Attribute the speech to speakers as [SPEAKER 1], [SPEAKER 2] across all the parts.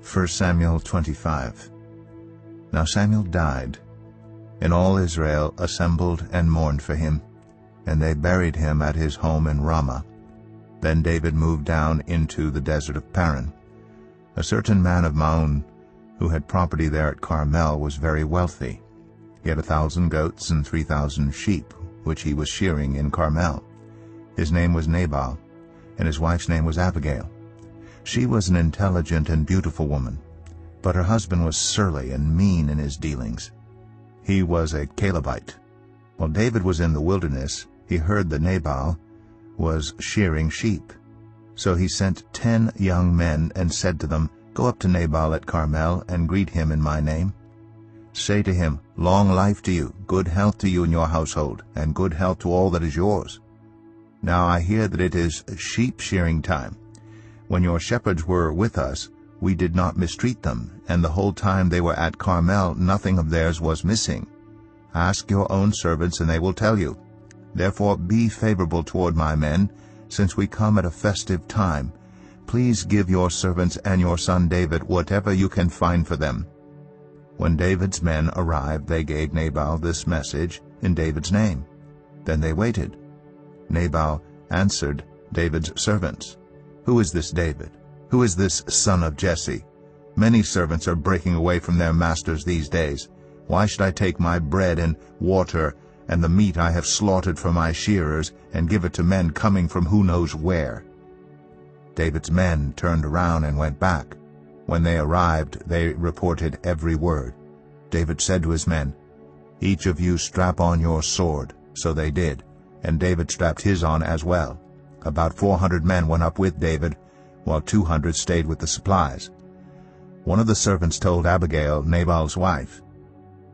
[SPEAKER 1] 1 Samuel 25. Now Samuel died, and all Israel assembled and mourned for him, and they buried him at his home in Ramah. Then David moved down into the desert of Paran. A certain man of Maon, who had property there at Carmel, was very wealthy. He had 1,000 goats and 3,000 sheep, which he was shearing in Carmel. His name was Nabal, and his wife's name was Abigail. She was an intelligent and beautiful woman, but her husband was surly and mean in his dealings. He was a Calebite. While David was in the wilderness, he heard that Nabal was shearing sheep. So he sent 10 young men and said to them, "Go up to Nabal at Carmel and greet him in my name. Say to him, 'Long life to you, good health to you and your household, and good health to all that is yours. Now I hear that it is sheep shearing time. When your shepherds were with us, we did not mistreat them, and the whole time they were at Carmel nothing of theirs was missing. Ask your own servants, and they will tell you. Therefore be favorable toward my men, since we come at a festive time. Please give your servants and your son David whatever you can find for them.' When David's men arrived, they gave Nabal this message in David's name. Then they waited. Nabal answered David's servants, 'Who is this David? Who is this son of Jesse? Many servants are breaking away from their masters these days. Why should I take my bread and water and the meat I have slaughtered for my shearers and give it to men coming from who knows where?' David's men turned around and went back. When they arrived, they reported every word. David said to his men, 'Each of you strap on your sword.' So they did, and David strapped his on as well. About 400 men went up with David, while 200 stayed with the supplies. One of the servants told Abigail, Nabal's wife,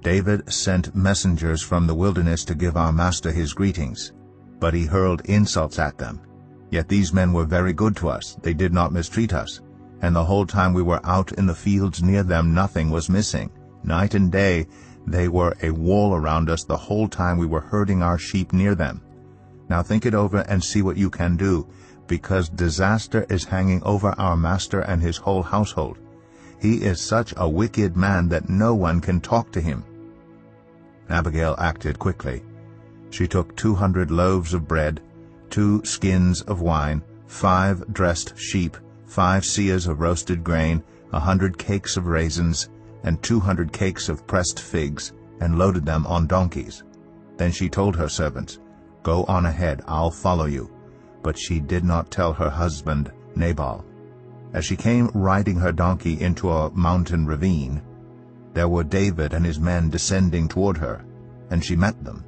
[SPEAKER 1] 'David sent messengers from the wilderness to give our master his greetings, but he hurled insults at them. Yet these men were very good to us. They did not mistreat us, and the whole time we were out in the fields near them nothing was missing. Night and day they were a wall around us the whole time we were herding our sheep near them. Now think it over and see what you can do, because disaster is hanging over our master and his whole household. He is such a wicked man that no one can talk to him.' Abigail acted quickly. She took 200 loaves of bread, 2 skins of wine, 5 dressed sheep, 5 seahs of roasted grain, 100 cakes of raisins, and 200 cakes of pressed figs, and loaded them on donkeys. Then she told her servants, 'Go on ahead, I'll follow you.' But she did not tell her husband Nabal. As she came riding her donkey into a mountain ravine, there were David and his men descending toward her, and she met them.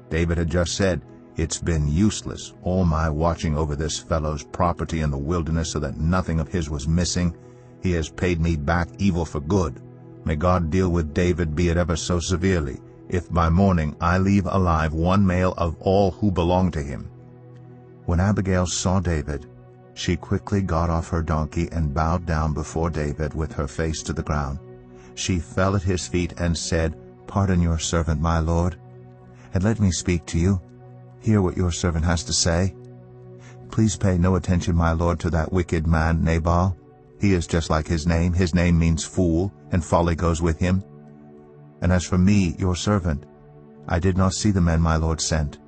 [SPEAKER 1] David had just said, 'It's been useless, all my watching over this fellow's property in the wilderness so that nothing of his was missing. He has paid me back evil for good. May God deal with David, be it ever so severely, if by morning I leave alive one male of all who belong to him.' When Abigail saw David, she quickly got off her donkey and bowed down before David with her face to the ground. She fell at his feet and said, 'Pardon your servant, my lord, and let me speak to you. Hear what your servant has to say. Please pay no attention, my lord, to that wicked man Nabal. He is just like his name. His name means fool, and folly goes with him. And as for me, your servant, I did not see the men my lord sent.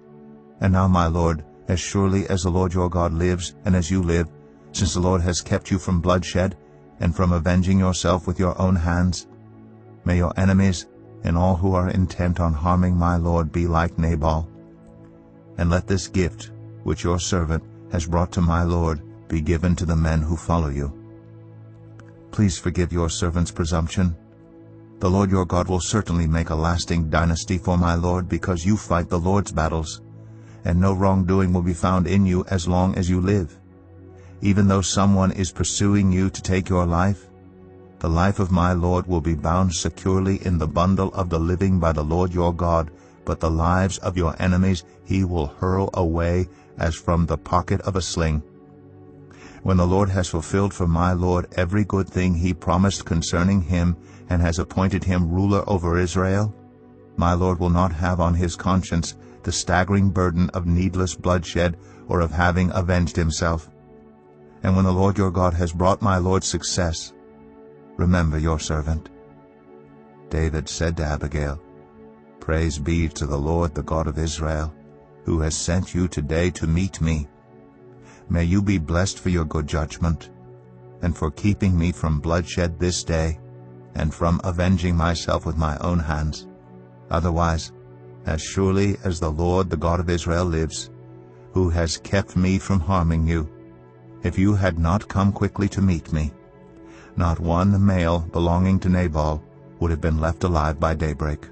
[SPEAKER 1] And now, my lord, as surely as the Lord your God lives, and as you live, since the Lord has kept you from bloodshed, and from avenging yourself with your own hands, may your enemies and all who are intent on harming my lord be like Nabal. And let this gift, which your servant has brought to my lord, be given to the men who follow you. Please forgive your servant's presumption. The Lord your God will certainly make a lasting dynasty for my lord, because you fight the Lord's battles, and no wrongdoing will be found in you as long as you live. Even though someone is pursuing you to take your life, the life of my lord will be bound securely in the bundle of the living by the Lord your God, but the lives of your enemies he will hurl away as from the pocket of a sling. When the Lord has fulfilled for my lord every good thing he promised concerning him, and has appointed him ruler over Israel, my lord will not have on his conscience the staggering burden of needless bloodshed or of having avenged himself. And when the Lord your God has brought my lord success, remember your servant." David said to Abigail, "Praise be to the Lord, the God of Israel, who has sent you today to meet me. May you be blessed for your good judgment, and for keeping me from bloodshed this day, and from avenging myself with my own hands. Otherwise, as surely as the Lord, the God of Israel, lives, who has kept me from harming you, if you had not come quickly to meet me, not one male belonging to Nabal would have been left alive by daybreak."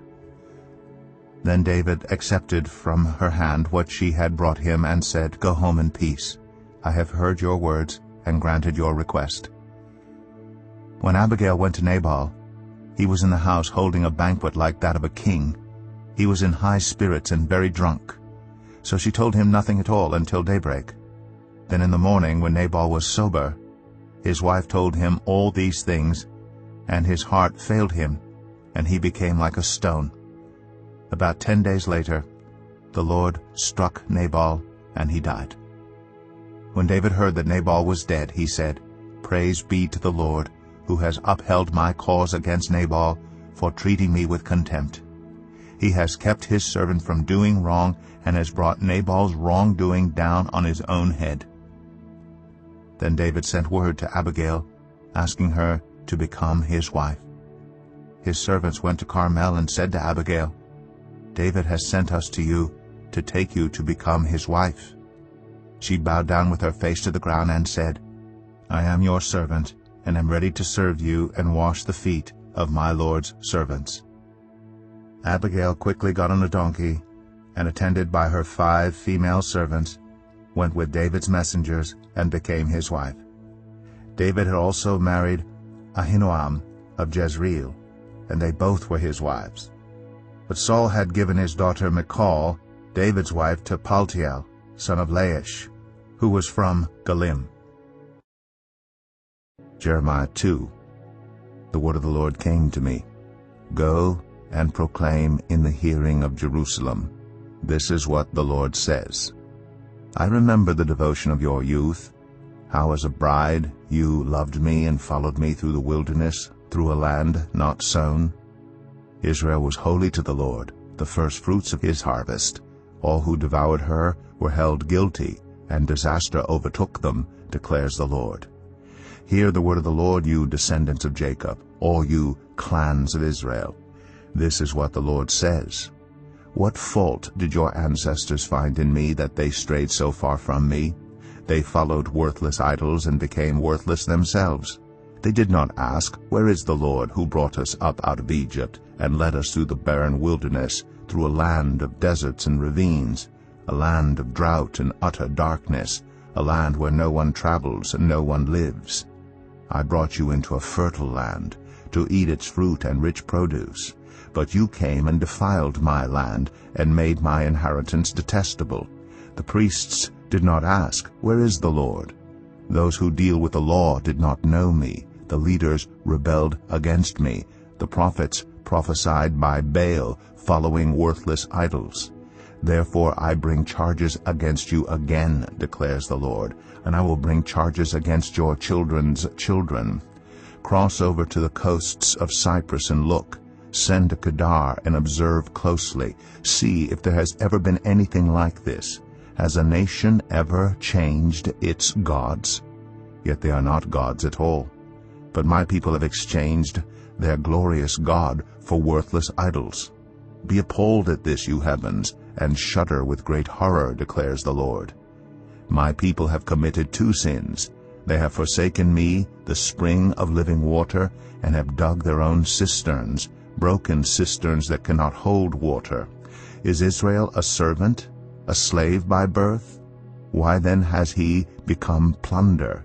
[SPEAKER 1] Then David accepted from her hand what she had brought him and said, "Go home in peace. I have heard your words and granted your request." When Abigail went to Nabal, he was in the house holding a banquet like that of a king. He was in high spirits and very drunk. So she told him nothing at all until daybreak. Then in the morning, when Nabal was sober, his wife told him all these things, and his heart failed him, and he became like a stone. About 10 days later, the Lord struck Nabal, and he died. When David heard that Nabal was dead, he said, "Praise be to the Lord, who has upheld my cause against Nabal for treating me with contempt. He has kept his servant from doing wrong and has brought Nabal's wrongdoing down on his own head." Then David sent word to Abigail, asking her to become his wife. His servants went to Carmel and said to Abigail, "David has sent us to you to take you to become his wife." She bowed down with her face to the ground and said, "I am your servant, and am ready to serve you and wash the feet of my Lord's servants." Abigail quickly got on a donkey, and attended by her 5 female servants, went with David's messengers and became his wife. David had also married Ahinoam of Jezreel, and they both were his wives. But Saul had given his daughter Michal, David's wife, to Paltiel, son of Laish, who was from Galim. Jeremiah 2. The word of the Lord came to me, "Go and proclaim in the hearing of Jerusalem, this is what the Lord says. I remember the devotion of your youth, how as a bride you loved me and followed me through the wilderness, through a land not sown. Israel was holy to the Lord, the firstfruits of his harvest. All who devoured her were held guilty, and disaster overtook them, declares the Lord. Hear the word of the Lord, you descendants of Jacob, all you clans of Israel. This is what the Lord says. What fault did your ancestors find in me that they strayed so far from me? They followed worthless idols and became worthless themselves. They did not ask, where is the Lord who brought us up out of Egypt and led us through the barren wilderness, through a land of deserts and ravines, a land of drought and utter darkness, a land where no one travels and no one lives. I brought you into a fertile land, to eat its fruit and rich produce. But you came and defiled my land, and made my inheritance detestable. The priests did not ask, where is the Lord? Those who deal with the law did not know me. The leaders rebelled against me. The prophets prophesied by Baal, following worthless idols. Therefore I bring charges against you again, declares the Lord, and I will bring charges against your children's children. Cross over to the coasts of Cyprus and look. Send to Kedar and observe closely. See if there has ever been anything like this. Has a nation ever changed its gods? Yet they are not gods at all. But my people have exchanged their glorious God for worthless idols. Be appalled at this, you heavens, and shudder with great horror, declares the Lord. My people have committed 2 sins. They have forsaken me, the spring of living water, and have dug their own cisterns, broken cisterns that cannot hold water. Is Israel a servant, a slave by birth? Why then has he become plunder?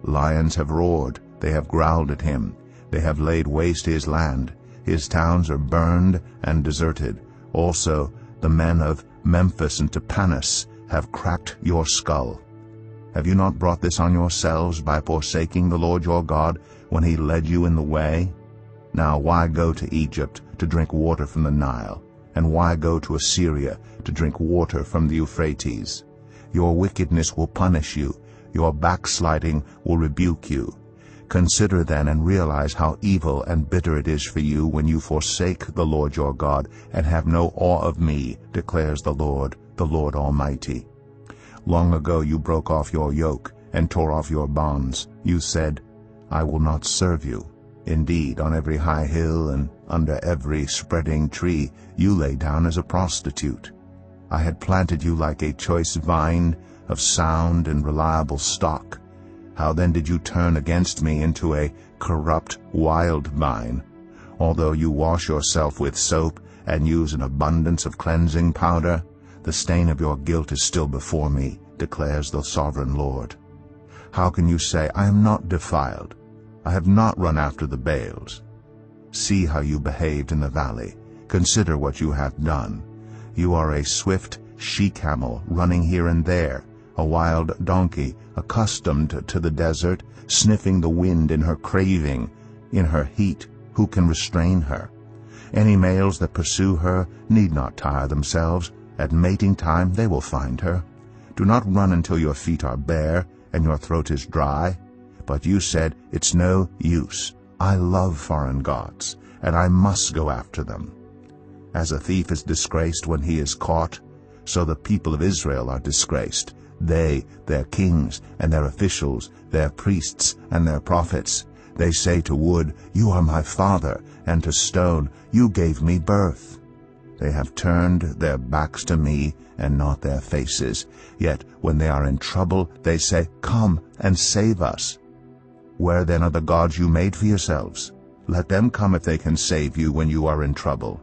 [SPEAKER 1] Lions have roared, they have growled at him. They have laid waste his land. His towns are burned and deserted. Also the men of Memphis and Tapanhes have cracked your skull. Have you not brought this on yourselves by forsaking the Lord your God when he led you in the way? Now why go to Egypt to drink water from the Nile? And why go to Assyria to drink water from the Euphrates? Your wickedness will punish you. Your backsliding will rebuke you. Consider then and realize how evil and bitter it is for you when you forsake the Lord your God and have no awe of me, declares the Lord Almighty. Long ago you broke off your yoke and tore off your bonds. You said, I will not serve you. Indeed, on every high hill and under every spreading tree you lay down as a prostitute. I had planted you like a choice vine of sound and reliable stock. How then did you turn against me into a corrupt wild vine? Although you wash yourself with soap and use an abundance of cleansing powder, the stain of your guilt is still before me, declares the sovereign Lord. How can you say, I am not defiled? I have not run after the Baals. See how you behaved in the valley. Consider what you have done. You are a swift she-camel running here and there, a wild donkey accustomed to the desert, sniffing the wind in her craving, in her heat. Who can restrain her? Any males that pursue her need not tire themselves. At mating time they will find her. Do not run until your feet are bare and your throat is dry. But you said, it's no use. I love foreign gods, and I must go after them. As a thief is disgraced when he is caught, so the people of Israel are disgraced. They, their kings, and their officials, their priests, and their prophets. They say to wood, you are my father, and to stone, you gave me birth. They have turned their backs to me, and not their faces. Yet when they are in trouble, they say, come and save us. Where then are the gods you made for yourselves? Let them come if they can save you when you are in trouble.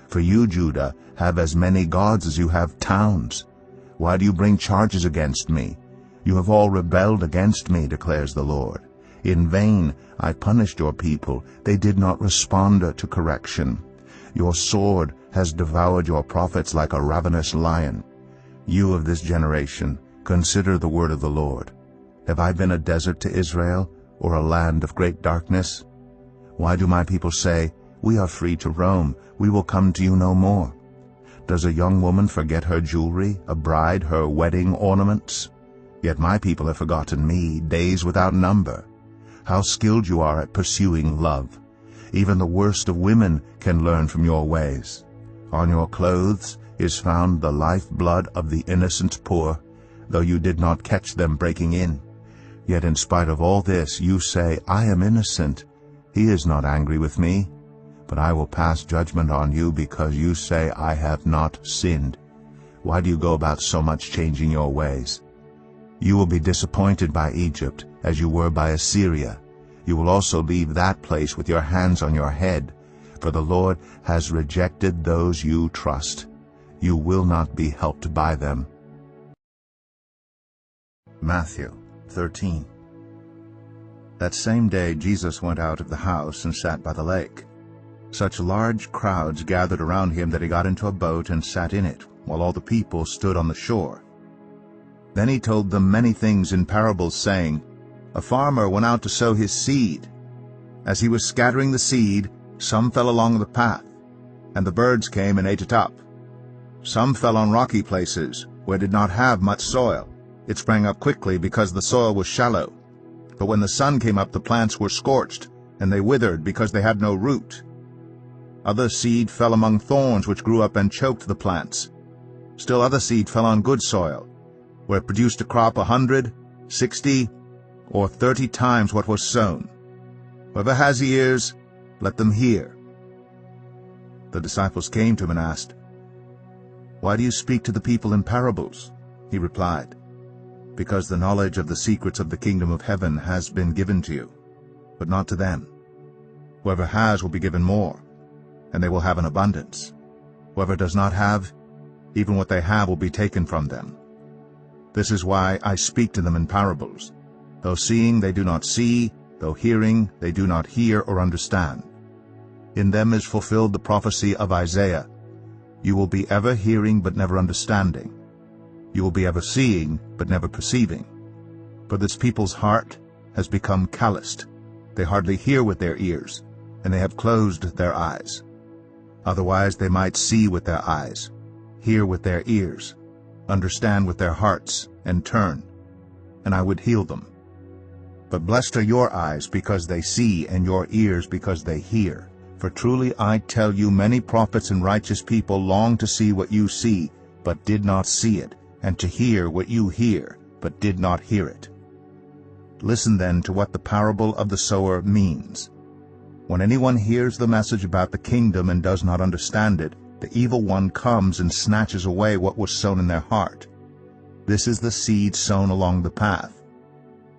[SPEAKER 1] For you, Judah, have as many gods as you have towns. Why do you bring charges against me? You have all rebelled against me, declares the Lord. In vain I punished your people. They did not respond to correction. Your sword has devoured your prophets like a ravenous lion. You of this generation, consider the word of the Lord. Have I been a desert to Israel, or a land of great darkness? Why do my people say, we are free to roam, we will come to you no more? Does a young woman forget her jewelry, a bride her wedding ornaments? Yet my people have forgotten me, days without number. How skilled you are at pursuing love! Even the worst of women can learn from your ways. On your clothes is found the life-blood of the innocent poor, though you did not catch them breaking in. Yet in spite of all this you say, I am innocent. He is not angry with me. But I will pass judgment on you because you say, I have not sinned. Why do you go about so much changing your ways? You will be disappointed by Egypt, as you were by Assyria. You will also leave that place with your hands on your head, for the Lord has rejected those you trust. You will not be helped by them. Matthew 13. That same day Jesus went out of the house and sat by the lake. Such large crowds gathered around him that he got into a boat and sat in it, while all the people stood on the shore. Then he told them many things in parables, saying, A farmer went out to sow his seed. As he was scattering the seed, some fell along the path, and the birds came and ate it up. Some fell on rocky places, where it did not have much soil. It sprang up quickly because the soil was shallow. But when the sun came up, the plants were scorched, and they withered because they had no root. Other seed fell among thorns, which grew up and choked the plants. Still other seed fell on good soil, where it produced a crop 100, 60, or 30 times what was sown. Whoever has ears, let them hear. The disciples came to him and asked, Why do you speak to the people in parables? He replied, Because the knowledge of the secrets of the kingdom of heaven has been given to you, but not to them. Whoever has will be given more, and they will have an abundance. Whoever does not have, even what they have will be taken from them. This is why I speak to them in parables. Though seeing they do not see, though hearing they do not hear or understand. In them is fulfilled the prophecy of Isaiah. You will be ever hearing but never understanding. You will be ever seeing but never perceiving. For this people's heart has become calloused. They hardly hear with their ears, and they have closed their eyes. Otherwise they might see with their eyes, hear with their ears, understand with their hearts, and turn, and I would heal them. But blessed are your eyes because they see, and your ears because they hear. For truly I tell you, many prophets and righteous people long to see what you see, but did not see it, and to hear what you hear, but did not hear it. Listen then to what the parable of the sower means. When anyone hears the message about the kingdom and does not understand it, the evil one comes and snatches away what was sown in their heart. This is the seed sown along the path.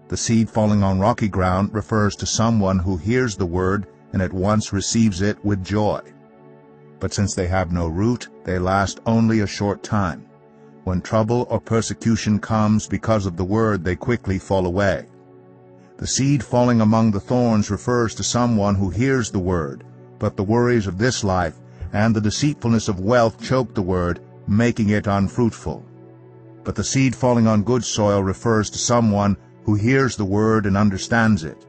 [SPEAKER 1] The seed falling on rocky ground refers to someone who hears the word and at once receives it with joy. But since they have no root, they last only a short time. When trouble or persecution comes because of the word, they quickly fall away. The seed falling among the thorns refers to someone who hears the word, but the worries of this life and the deceitfulness of wealth choke the word, making it unfruitful. But the seed falling on good soil refers to someone who hears the word and understands it.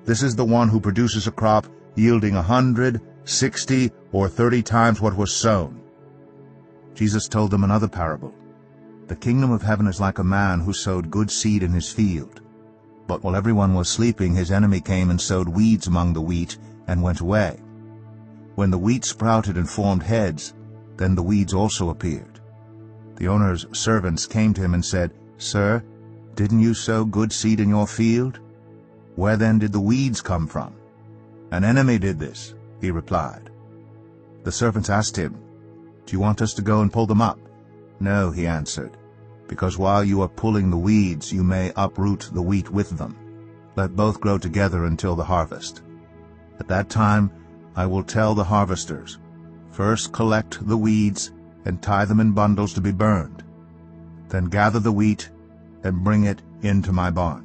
[SPEAKER 1] This is the one who produces a crop yielding 100, 60, or 30 times what was sown. Jesus told them another parable. The kingdom of heaven is like a man who sowed good seed in his field. But while everyone was sleeping, his enemy came and sowed weeds among the wheat and went away. When the wheat sprouted and formed heads, then the weeds also appeared. The owner's servants came to him and said, "Sir, didn't you sow good seed in your field? Where then did the weeds come from?" "An enemy did this," he replied. The servants asked him, "Do you want us to go and pull them up?" "No," he answered, "because while you are pulling the weeds, you may uproot the wheat with them. Let both grow together until the harvest. At that time I will tell the harvesters, 'First collect the weeds and tie them in bundles to be burned. Then gather the wheat and bring it into my barn.'"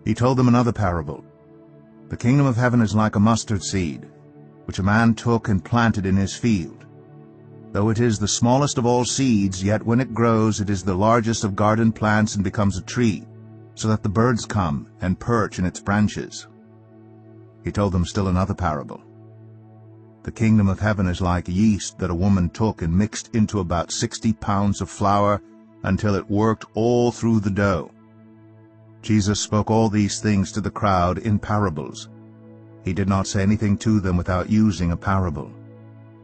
[SPEAKER 1] He told them another parable. The kingdom of heaven is like a mustard seed, which a man took and planted in his field. Though it is the smallest of all seeds, yet when it grows it is the largest of garden plants and becomes a tree, so that the birds come and perch in its branches. He told them still another parable. The kingdom of heaven is like yeast that a woman took and mixed into about 60 pounds of flour until it worked all through the dough. Jesus spoke all these things to the crowd in parables. He did not say anything to them without using a parable.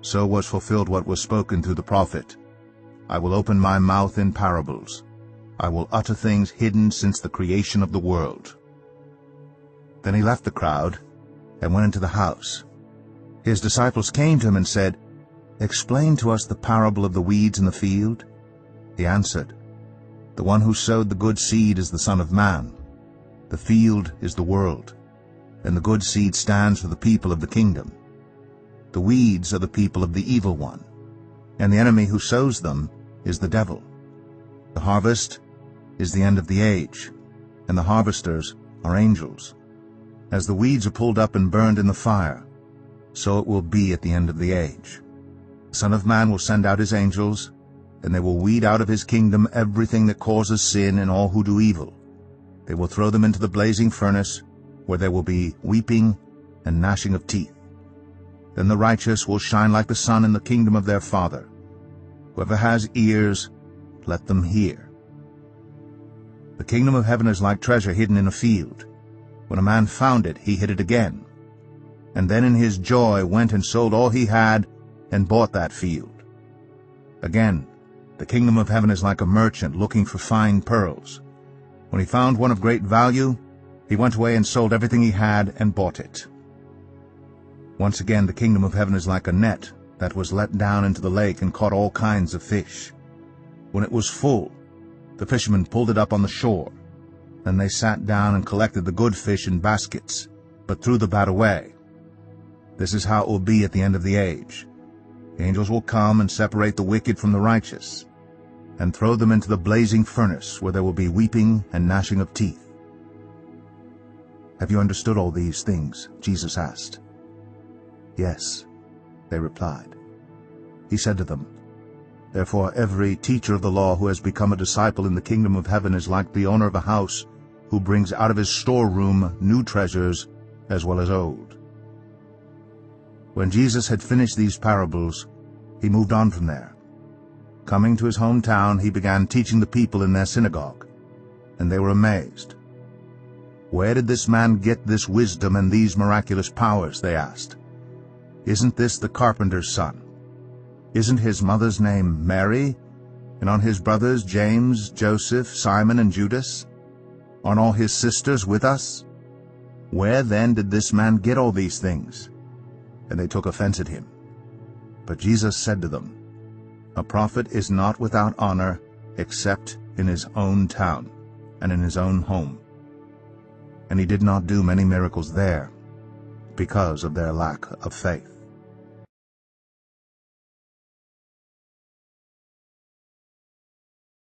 [SPEAKER 1] So was fulfilled what was spoken through the prophet, "I will open my mouth in parables. I will utter things hidden since the creation of the world." Then he left the crowd and went into the house. His disciples came to him and said, "Explain to us the parable of the weeds in the field." He answered, "The one who sowed the good seed is the Son of Man. The field is the world, and the good seed stands for the people of the kingdom. The weeds are the people of the evil one, and the enemy who sows them is the devil. The harvest is the end of the age, and the harvesters are angels. As the weeds are pulled up and burned in the fire, so it will be at the end of the age. The Son of Man will send out his angels, and they will weed out of his kingdom everything that causes sin and all who do evil. They will throw them into the blazing furnace, where there will be weeping and gnashing of teeth. Then the righteous will shine like the sun in the kingdom of their Father. Whoever has ears, let them hear. The kingdom of heaven is like treasure hidden in a field. When a man found it, he hid it again, and then in his joy went and sold all he had and bought that field. Again, the kingdom of heaven is like a merchant looking for fine pearls. When he found one of great value, he went away and sold everything he had and bought it. Once again, the kingdom of heaven is like a net that was let down into the lake and caught all kinds of fish. When it was full, the fishermen pulled it up on the shore. Then they sat down and collected the good fish in baskets, but threw the bad away. This is how it will be at the end of the age. The angels will come and separate the wicked from the righteous, and throw them into the blazing furnace, where there will be weeping and gnashing of teeth. "Have you understood all these things?" Jesus asked. "Yes," they replied. He said to them, "Therefore every teacher of the law who has become a disciple in the kingdom of heaven is like the owner of a house who brings out of his storeroom new treasures as well as old." When Jesus had finished these parables, he moved on from there. Coming to his hometown, he began teaching the people in their synagogue, and they were amazed. "Where did this man get this wisdom and these miraculous powers?" they asked. "Isn't this the carpenter's son? Isn't his mother's name Mary? And on his brothers James, Joseph, Simon, and Judas? Aren't all his sisters with us? Where then did this man get all these things?" And they took offense at him. But Jesus said to them, "A prophet is not without honor except in his own town and in his own home." And he did not do many miracles there because of their lack of faith.